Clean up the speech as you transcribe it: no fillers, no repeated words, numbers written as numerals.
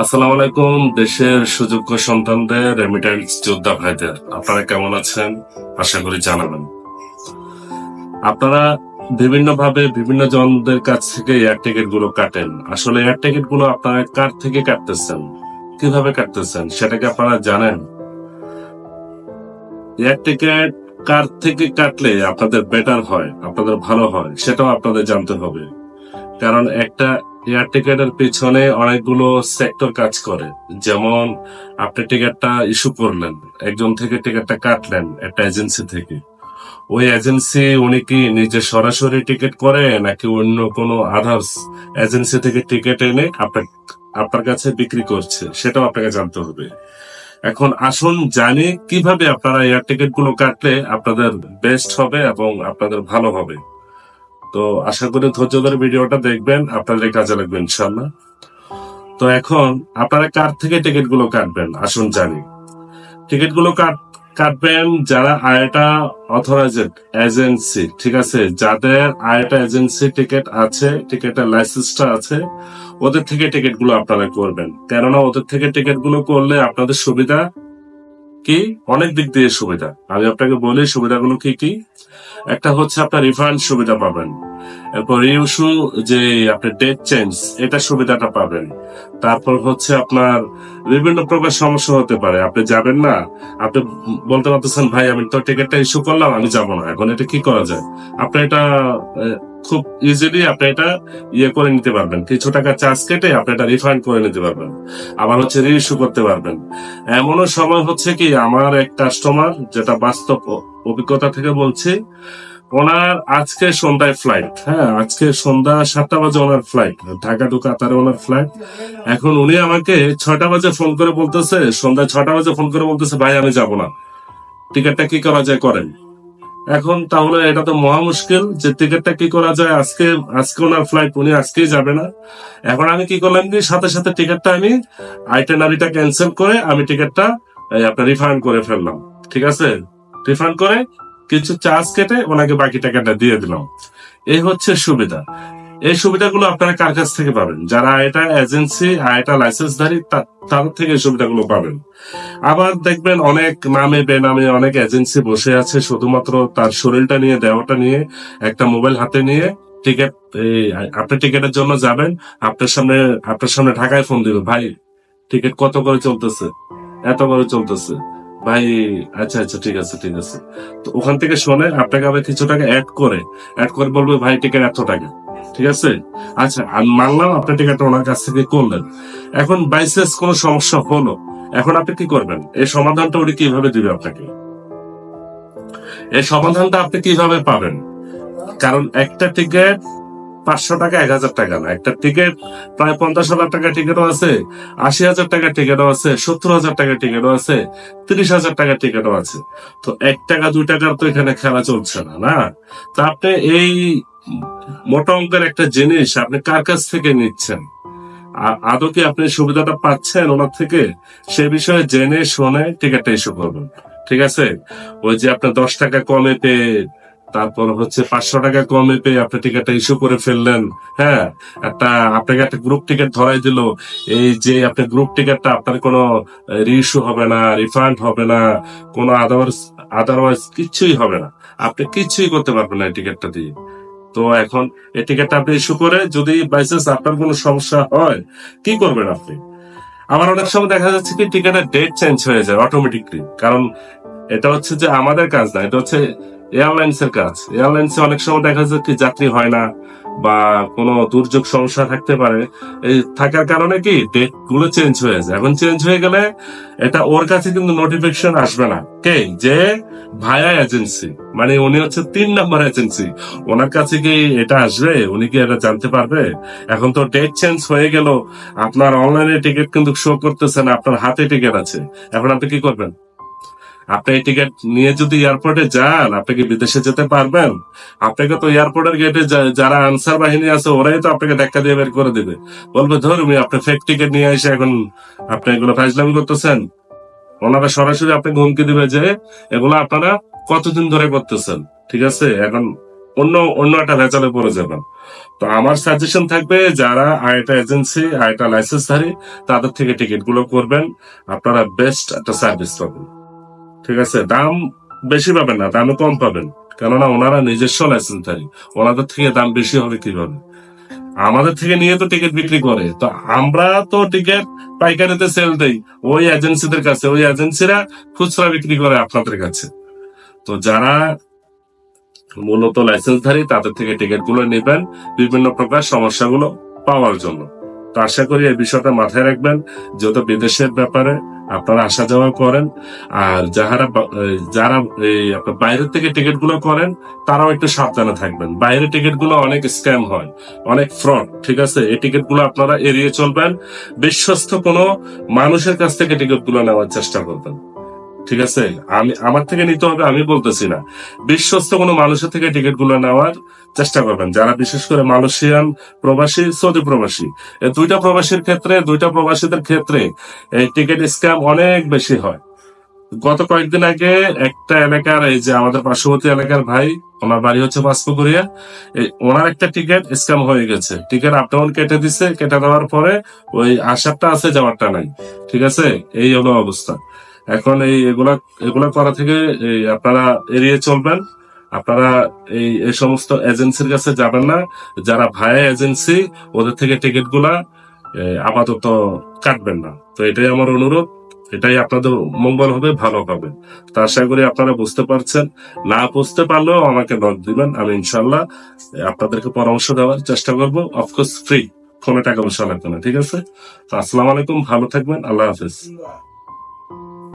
আসসালামু আলাইকুম। দেশের সুযোগ্য সন্তানদের, রেমিটেন্স যোদ্ধা ভাইদের, আপনারা কেমন আছেন? আশা করি জানাবেন। আপনারা বিভিন্ন ভাবে বিভিন্ন জনদের কাছ থেকে এয়ার টিকিট গুলো কাটেন। আসলে এয়ার টিকিট গুলো আপনারা কার থেকে কাটতেছেন, কিভাবে কাটতেছেন, সেটা কি আপনারা জানেন? এয়ার টিকিট কার থেকে কাটলে আপনাদের বেটার হয়, আপনাদের ভালো হয়, সেটাও আপনাদের জানতে হবে। কারণ একটা এয়ার টিকেটের পিছনে অনেকগুলো সেক্টর কাজ করে। যেমন আপনি টিকিটটা ইস্যু করলেন, একজন থেকে টিকিটটা কাটলেন একটা এজেন্সি থেকে। ওই এজেন্সি উনি কি নিজে সরাসরি টিকিট করে নাকি অন্য কোনো আদার্স এজেন্সি থেকে টিকিট এনে আপনার কাছে বিক্রি করছে, সেটাও আপনাকে জানতে হবে। এখন আসুন জানি কিভাবে আপনারা এয়ার টিকিট গুলো কাটলে আপনাদের বেস্ট হবে এবং আপনাদের ভালো হবে। তো আশা করি ধৈর্য ধরে ভিডিওটা দেখবেন, আপনাদের কাজে লাগবে ইনশাল্লাহ। তো এখন আপনারা কার থেকে টিকিট গুলো কাটবেন আসুন জানি। টিকিট গুলো কাটবেন যারা আয়টা অথরাইজড এজেন্সি, ঠিক আছে, যাদের আয়টা এজেন্সি টিকিট আছে, টিকিটের লাইসেন্সটা আছে, ওদের থেকে টিকিট গুলো আপনারা করবেন। কেননা ওদের থেকে টিকিট গুলো করলে আপনাদের সুবিধা কি, অনেক দিক দিয়ে সুবিধা। আমি আপনাকে বলি সুবিধাগুলো কি কি। একটা হচ্ছে আপনার রিফান্ড সুবিধা পাবেন, এরপর রিইস্যু, যে আপনি ডেট চেঞ্জ, এটা সুবিধাটা পাবেন। তারপর হচ্ছে আপনার বিভিন্ন প্রকার সমস্যা হতে পারে, আপনি যাবেন না, আপনি বলতে পারতেছেন ভাই আমি তো টিকিটটা ইস্যু করলাম, আমি যাব না, এখন এটা কি করা যায়। আপনি এটা খুব ইজিলি আপনি এটা করে নিতে পারবেন, কিছু টাকা চার্জ কেটে আপনি এটা রিফান্ড করে নিতে পারবেন। আবার হচ্ছে রিইস্যু করতে পারবেন। এমনও সময় হচ্ছে কি, আমার এক কাস্টমার, যেটা বাস্তব অভিজ্ঞতা থেকে বলছি, ওনার আজকে সন্ধ্যায় ফ্লাইট, হ্যাঁ আজকে সন্ধ্যা 7টা বাজে ওনার ফ্লাইট, ঢাকা টু কাতারে ওনার ফ্লাইট। এখন উনি আমাকে 6টা বাজে ফোন করে বলতেছে, সন্ধ্যা 6টা বাজে ফোন করে বলতেছে ভাই আমি যাব না, টিকিটটা কি করা যায় করেন। এখন তাহলে এটা তো মহা মুশকিল যে টিকিটটা কি করা যায়। আজকে আজকে ওনার ফ্লাইট, উনি আজকেই যাবে না। এখন আমি কি করলাম কি, সাথে সাথে টিকিটটা আমি আইটেনারিটা ক্যান্সেল করে আমি টিকিটটা আপনার রিফান্ড করে ফেললাম, ঠিক আছে। রিফান্ড করে কিছু চার্জ কেটে ওনাকে বাকি টাকাটা দিয়ে দিলাম। এই হচ্ছে সুবিধা। এই সুবিধাগুলো আপনারা কার কাছ থেকে পাবেন? যারা এটা এজেন্সি, এটা লাইসেন্সধারী, তাদের থেকে এই সুবিধাগুলো পাবেন। আবার দেখবেন অনেক নামে বেনামে অনেক এজেন্সি বসে আছে, শুধুমাত্র তার শরীরটা নিয়ে, দেহটা নিয়ে, একটা মোবাইল হাতে নিয়ে টিকিট, আপনি টিকিটের জন্য যাবেন, আপনার সামনে ঢাকায় ফোন দিবে, ভাই টিকিট কত করে চলতেছে, এত করে চলতেছে ভাই। আচ্ছা আচ্ছা ঠিক আছে ঠিক আছে। তো ওখান থেকে শুনে আপনাকে আবার কিছু টাকা অ্যাড করে বলবে ভাই টিকিট এত টাকা, ঠিক আছে। আচ্ছা আমি মানলাম আপনার টিকিটটা ওনার কাছ থেকে করলেন। এখন বাইসেন্স কোনো সমস্যা হলো, এখন আপনি কি করবেন? এই সমাধানটা উনি কিভাবে দিবে আপনাকে? এই সমাধানটা আপনি কিভাবে পাবেন? কারণ একটা টিকিট 500 টাকা, 1000 টাকা না, একটা টিকিট প্রায় 50,000 টাকা টিকিটও আছে, 80,000 টাকা টিকিটও আছে, 70,000 টাকা টিকিটও আছে, 30,000 টাকা টিকিটও আছে। তো 1 টাকা 2 টাকার তো এখানে খেলা চলছে না, না। তা আপনি এই মোটা অঙ্কের একটা জিনিস আপনি কার কাছ থেকে নিচ্ছেন, আদৌ কি আপনি সুবিধাটা পাচ্ছেন ওনার থেকে, সে বিষয়ে জেনে শুনে টিকিটটা ইস্যু করবেন, ঠিক আছে। ওই যে আপনার 10 টাকা কমে পেয়ে, তারপর হচ্ছে 500 টাকা কমে পেয়ে আপনি টিকিটটা ইস্যু করে ফেললেন, হ্যাঁ, আপনাকে একটা গ্রুপ টিকিট ধরাই দিল। এই যে আপনি গ্রুপ টিকিটটা, আপনার কোনো রিইস্যু হবে না, রিফান্ড হবে না, কোনো আদারওয়াইজ কিচ্ছুই হবে না, আপনি কিচ্ছুই করতে পারবেন না এই টিকিটটা দিয়ে। তো এখন এই টিকিটটা আপনি ইস্যু করে যদি বাইচান্স আপনার কোনো সমস্যা হয়, কি করবেন আপনি? আবার অনেক সময় দেখা যাচ্ছে কি টিকিটের ডেট চেঞ্জ হয়ে যায় অটোমেটিকলি। কারণ এটা হচ্ছে যে আমাদের কাজ না, এটা হচ্ছে এয়ারলাইন্স এর কাজ। এয়ারলাইন্সে অনেক সময় দেখা যাচ্ছে কি যাত্রী হয় না, বা কোনো দুর্যোগ সমস্যা থাকতে পারে। এই থাকার কারণে কি ডেট গুলো চেঞ্জ হয়ে যায়। এখন চেঞ্জ হয়ে গেলে এটা ওর কাছে কিন্তু নোটিফিকেশন আসবে না, কে যে ভায়া এজেন্সি, মানে উনি হচ্ছে 3 নম্বর এজেন্সি, ওনার কাছে কি এটা আসবে? উনি কি এটা জানতে পারবে? এখন তো ডেট চেঞ্জ হয়ে গেল, আপনার অনলাইনে টিকিট কিন্তু শো করতেছে না, আপনার হাতে টিকিট আছে। এখন আপনি কি করবেন? আপনি এই টিকিট নিয়ে যদি এয়ারপোর্টে যান, আপনি কি বিদেশে যেতে পারবেন? আপনাকে তো এয়ারপোর্টের গেটে যারা আনসার বাহিনী আছে, ওরাই তো আপনাকে ধাক্কা দিয়ে বের করে দিবে, বলবে ধরুন আপনি ফেক টিকিট নিয়ে এসে এখন আপনি এগুলো ফাইজলামি করতেছেন। ওনারা সরাসরি আপনাকে হুমকি দিবে যে এগুলো আপনারা কতদিন ধরে করতেছেন, ঠিক আছে। এখন অন্য অন্য একটা ভেজালে পড়ে যাবেন। তো আমার সাজেশন থাকবে যারা আইটা এজেন্সি আইটা লাইসেন্সধারী তাদের থেকে টিকিট গুলো করবেন, আপনারা বেস্ট একটা সার্ভিস পাবেন। ঠিক আছে, দাম বেশি পাবেন না, দামে কম পাবেন, কেননা ওনারা নিজস্ব লাইসেন্সধারী, ওনাদের থেকে দাম বেশি হবে কিভাবে? আমাদের থেকে নিয়ে তো টিকিট বিক্রি করে, তো আমরা তো টিকিট পাইকারিতে সেল দেই ওই এজেন্সিদের কাছে, ওই এজেন্সিরা খুচরা বিক্রি করে আপনাদের কাছে। তো যারা মূলত লাইসেন্সধারী তাদের থেকে টিকিট গুলো নেবেন বিভিন্ন প্রকার সমস্যাগুলো পাওয়ার জন্য। তো আশা করি এই বিষয়টা মাথায় রাখবেন, যেহেতু বিদেশের ব্যাপারে আপনারা আসা যাওয়া করেন। আর যারা এই আপনার বাইরের থেকে টিকিট গুলো করেন তারাও একটু সাবধানে থাকবেন, বাইরের টিকিট গুলো অনেক স্ক্যাম হয়, অনেক ফ্রড। ঠিক আছে, এই টিকিট গুলো আপনারা এড়িয়ে চলবেন, বিশ্বস্ত কোনো মানুষের কাছ থেকে টিকিট গুলো নেওয়ার চেষ্টা করবেন। ঠিক আছে, আমার থেকে নিতে হবে আমি বলতেছি না, বিশ্বস্ত কোনো মানুষের থেকে টিকিট গুলো নেওয়ার চেষ্টা করবেন, যারা বিশেষ করে মালয়েশিয়ান প্রবাসী, সৌদি প্রবাসী, এই দুইটা প্রবাসীদের ক্ষেত্রে এই টিকিট স্ক্যাম অনেক বেশি হয়। গত কয়েকদিন আগে একটা এলাকার, এই যে আমাদের পার্শ্ববর্তী এলাকার ভাই, ওনার বাড়ি হচ্ছে বাস্পকুরিয়া, ওনার একটা টিকিট স্ক্যাম হয়ে গেছে, টিকিট আপ ডাউন কেটে দিছে, কেটে দেওয়ার পরে ওই আসারটা আছে যাওয়ারটা নাই। ঠিক আছে, এই হলো অবস্থা। এখন এগুলা এগুলা করা থেকে আপনারা এড়িয়ে চলবেন। আপনারা এই সমস্ত এজেন্সির কাছে যাবেন না, যারা ভায়া এজেন্সি ওদের থেকে টিকিট গুলা আপাতত কাটবেন না। তো এটাই আমার অনুরোধ, এটাই আপনাদের মঙ্গল হবে, ভালো হবে। তা আশা করি আপনারা বুঝতে পারছেন, না বুঝতে পারলেও আমাকে নক দিবেন, আমি ইনশাল্লাহ আপনাদেরকে পরামর্শ দেওয়ার চেষ্টা করবো, অফকোর্স ফ্রি, কোনো টাকা পয়সা লাগবে না। ঠিক আছে, তো আসসালামু আলাইকুম, ভালো থাকবেন, আল্লাহ হাফিজ।